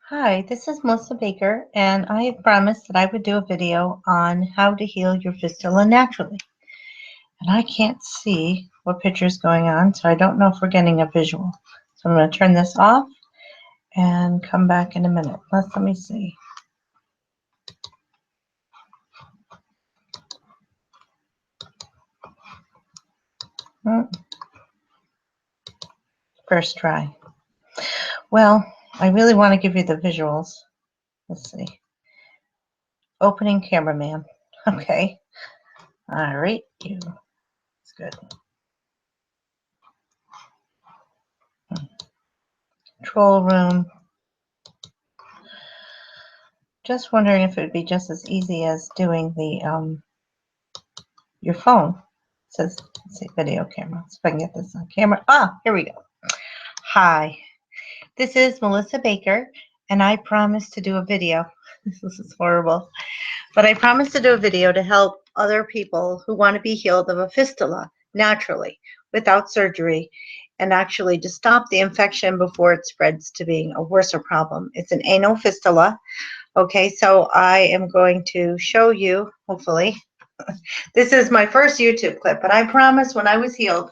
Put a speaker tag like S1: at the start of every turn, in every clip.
S1: Hi, this is Melissa Baker, and I have promised that I would do a video on how to heal your fistula naturally. And I can't see what picture is going on, so I don't know if we're getting a visual. So I'm going to turn this off and come back in a minute. Let me see. First try. Well, I really want to give you the visuals. Let's see. Opening cameraman. Okay. All right. It's good. Control room. Just wondering if it would be just as easy as doing the your phone. It says, let's see, video camera. Let's see if I can get this on camera. Ah, here we go. Hi, this is Melissa Baker, and I promised to do a video. This is horrible. But I promised to do a video to help other people who want to be healed of a fistula naturally, without surgery, and actually to stop the infection before it spreads to being a worse problem. It's an anal fistula. Okay, so I am going to show you, hopefully. This is my first YouTube clip, but I promised when I was healed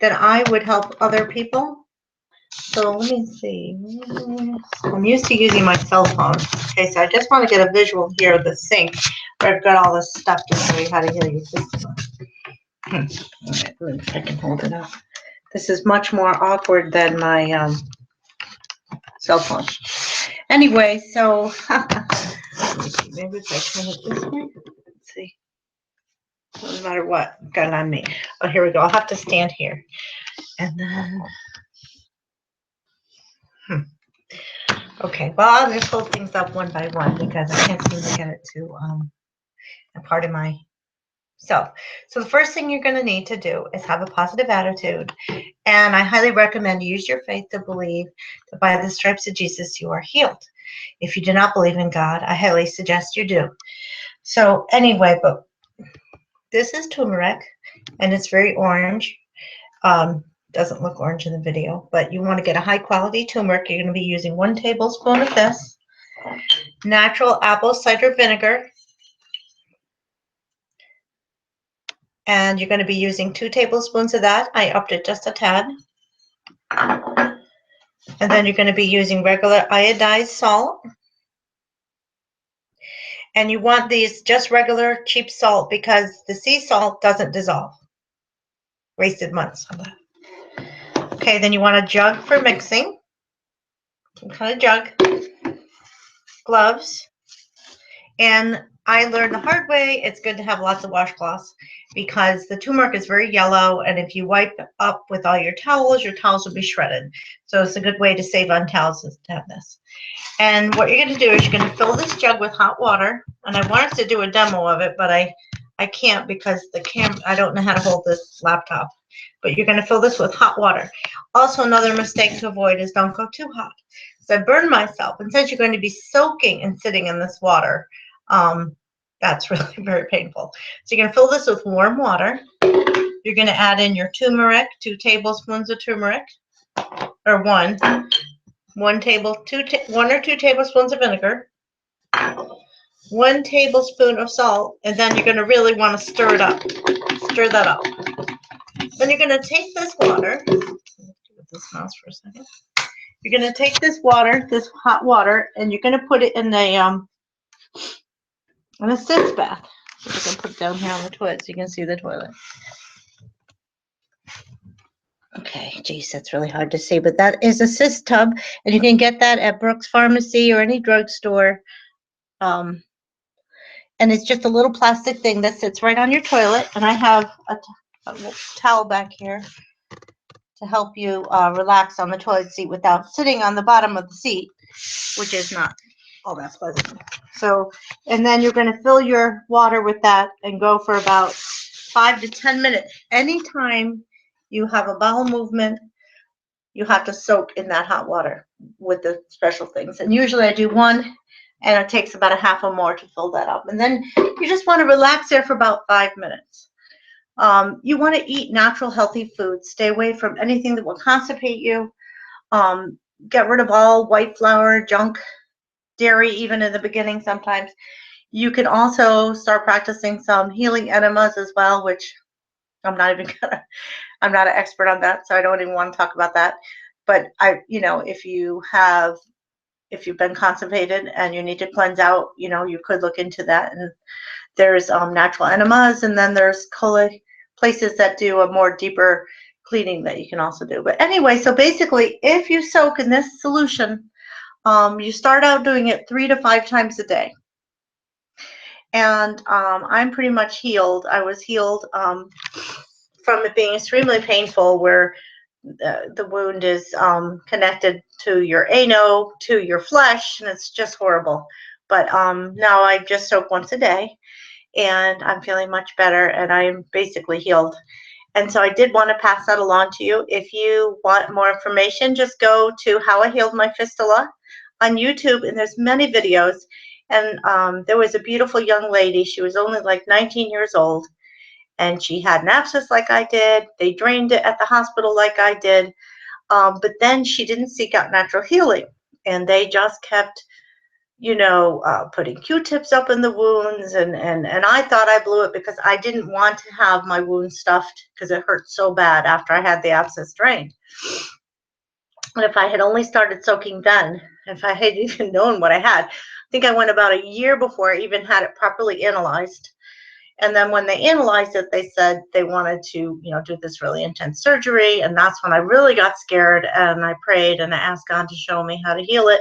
S1: that I would help other people. So let me see. I'm used to using my cell phone. Okay, so I just want to get a visual here of the sink where I've got all this stuff to show you how to heal your fistula. All right, let me see if I can hold it up. This is much more awkward than my cell phone. Anyway, so let me see. Maybe if I turn it this way. Let's see. No matter what, got it on me. Oh, here we go. I'll have to stand here. And then, okay, well, I'll just hold things up one by one because I can't seem to get it to a part of myself. So the first thing you're going to need to do is have a positive attitude. And I highly recommend you use your faith to believe that by the stripes of Jesus you are healed. If you do not believe in God, I highly suggest you do. So anyway, but this is turmeric, and it's very orange. Doesn't look orange in the video, but you want to get a high quality turmeric. You're going to be using 1 tablespoon of this, natural apple cider vinegar, and you're going to be using 2 tablespoons of that. I upped it just a tad. And then you're going to be using regular iodized salt. And you want these just regular cheap salt because the sea salt doesn't dissolve. Wasted months on that. Okay, then you want a jug for mixing. Some kind of jug. Gloves. And I learned the hard way, it's good to have lots of washcloths because the turmeric is very yellow, and if you wipe up with all your towels will be shredded. So it's a good way to save on towels is to have this. And what you're going to do is you're going to fill this jug with hot water. And I wanted to do a demo of it, but I can't because I don't know how to hold this laptop. But you're going to fill this with hot water. Also, another mistake to avoid is don't go too hot. So I burned myself. And since you're going to be soaking and sitting in this water, that's really very painful. So you're going to fill this with warm water. You're going to add in your turmeric, 2 tablespoons of turmeric, or 1 or 2 tablespoons of vinegar, 1 tablespoon of salt, and then you're going to really want to stir it up. Stir that up. Then you're going to take this water. With this mouse for a second. You're going to take this water, this hot water, and you're going to put it in a sitz bath. So I can put it down here on the toilet so you can see the toilet. Okay, geez, that's really hard to see, but that is a sitz tub, and you can get that at Brooks Pharmacy or any drugstore. And it's just a little plastic thing that sits right on your toilet. And I have a towel back here to help you relax on the toilet seat without sitting on the bottom of the seat, which is not all that pleasant. So, and then you're going to fill your water with that and go for about 5 to 10 minutes. Anytime you have a bowel movement, you have to soak in that hot water with the special things. And usually I do 1, and it takes about a half or more to fill that up. And then you just want to relax there for about 5 minutes. You want to eat natural, healthy foods. Stay away from anything that will constipate you. Get rid of all white flour, junk, dairy even in the beginning sometimes. You can also start practicing some healing enemas as well, which I'm not even gonna, I'm not an expert on that, so I don't even want to talk about that. But if you've been constipated and you need to cleanse out, you could look into that. And there's natural enemas, and then there's places that do a more deeper cleaning that you can also do. But anyway, so basically, if you soak in this solution, you start out doing it 3 to 5 times a day. And I'm pretty much healed. I was healed from it being extremely painful, where the wound is connected to your ano, to your flesh, and it's just horrible. But now I just soak once a day, and I'm feeling much better, and I'm basically healed. And so I did want to pass that along to you. If you want more information, just go to How I Healed My Fistula on YouTube, and there's many videos. And there was a beautiful young lady. She was only like 19 years old, and she had an abscess like I did. They drained it at the hospital like I did. But then she didn't seek out natural healing, and they just kept putting Q-tips up in the wounds, and I thought I blew it because I didn't want to have my wound stuffed because it hurt so bad after I had the abscess drained. And if I had only started soaking then, if I had even known what I had, I think I went about a year before I even had it properly analyzed. And then when they analyzed it, they said they wanted to, do this really intense surgery. And that's when I really got scared, and I prayed and I asked God to show me how to heal it.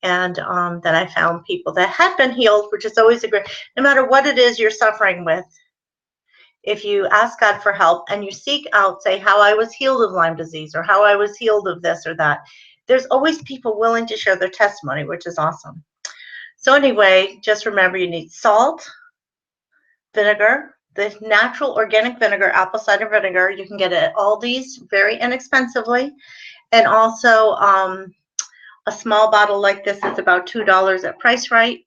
S1: And then I found people that had been healed, which is always a great, no matter what it is you're suffering with, if you ask God for help and you seek out, say, how I was healed of Lyme disease or how I was healed of this or that, there's always people willing to share their testimony, which is awesome. So anyway, just remember you need salt, vinegar, the natural organic vinegar, apple cider vinegar. You can get it at Aldi's very inexpensively. And also, a small bottle like this is about $2 at Price Right.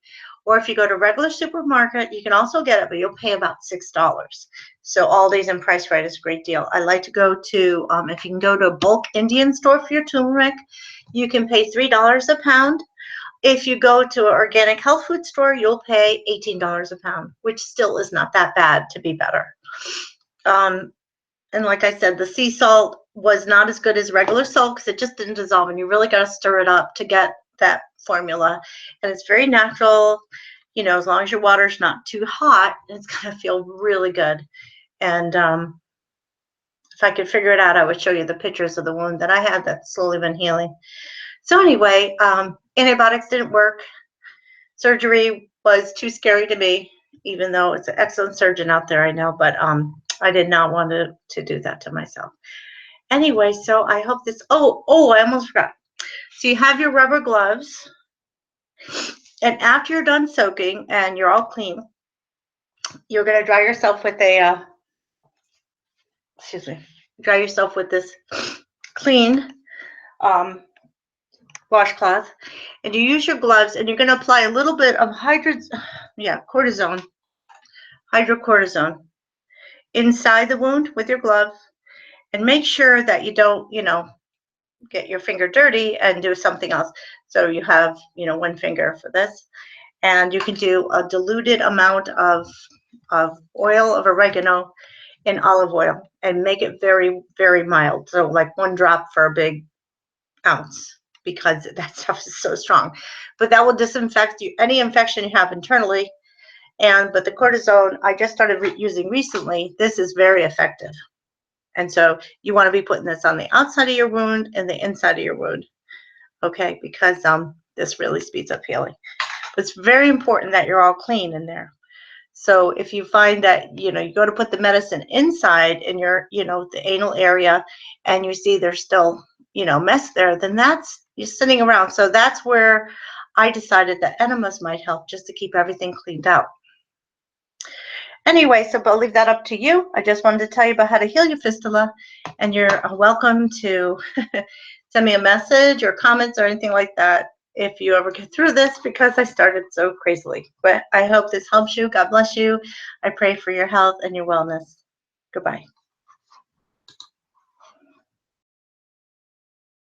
S1: Or if you go to regular supermarket, you can also get it, but you'll pay about $6. So Aldi's and Price Right is a great deal. I like to go to, if you can go to a bulk Indian store for your turmeric, you can pay $3 a pound. If you go to an organic health food store, you'll pay $18 a pound, which still is not that bad to be better. And like I said, the sea salt was not as good as regular salt because it just didn't dissolve, and you really got to stir it up to get that formula. And it's very natural, as long as your water's not too hot, it's going to feel really good. And if I could figure it out, I would show you the pictures of the wound that I had that's slowly been healing. So anyway, antibiotics didn't work. Surgery was too scary to me, even though it's an excellent surgeon out there, I know, but I did not want to do that to myself. Anyway, so I hope this, I almost forgot. So you have your rubber gloves, and after you're done soaking and you're all clean, you're going to dry yourself with this clean washcloth, and you use your gloves, and you're going to apply a little bit of hydrocortisone inside the wound with your glove, and make sure that you don't, get your finger dirty and do something else. So you have, one finger for this, and you can do a diluted amount of oil of oregano in olive oil and make it very, very mild. So like 1 drop for a big ounce, because that stuff is so strong. But that will disinfect any infection you have internally. But the cortisone I just started using recently, this is very effective. And so you want to be putting this on the outside of your wound and the inside of your wound, okay? Because this really speeds up healing. It's very important that you're all clean in there. So if you find that, you go to put the medicine inside in your, the anal area, and you see there's still, mess there, then that's you're sitting around. So that's where I decided that enemas might help, just to keep everything cleaned out. Anyway, so I'll leave that up to you. I just wanted to tell you about how to heal your fistula, and you're welcome to send me a message or comments or anything like that if you ever get through this, because I started so crazily. But I hope this helps you. God bless you. I pray for your health and your wellness. Goodbye.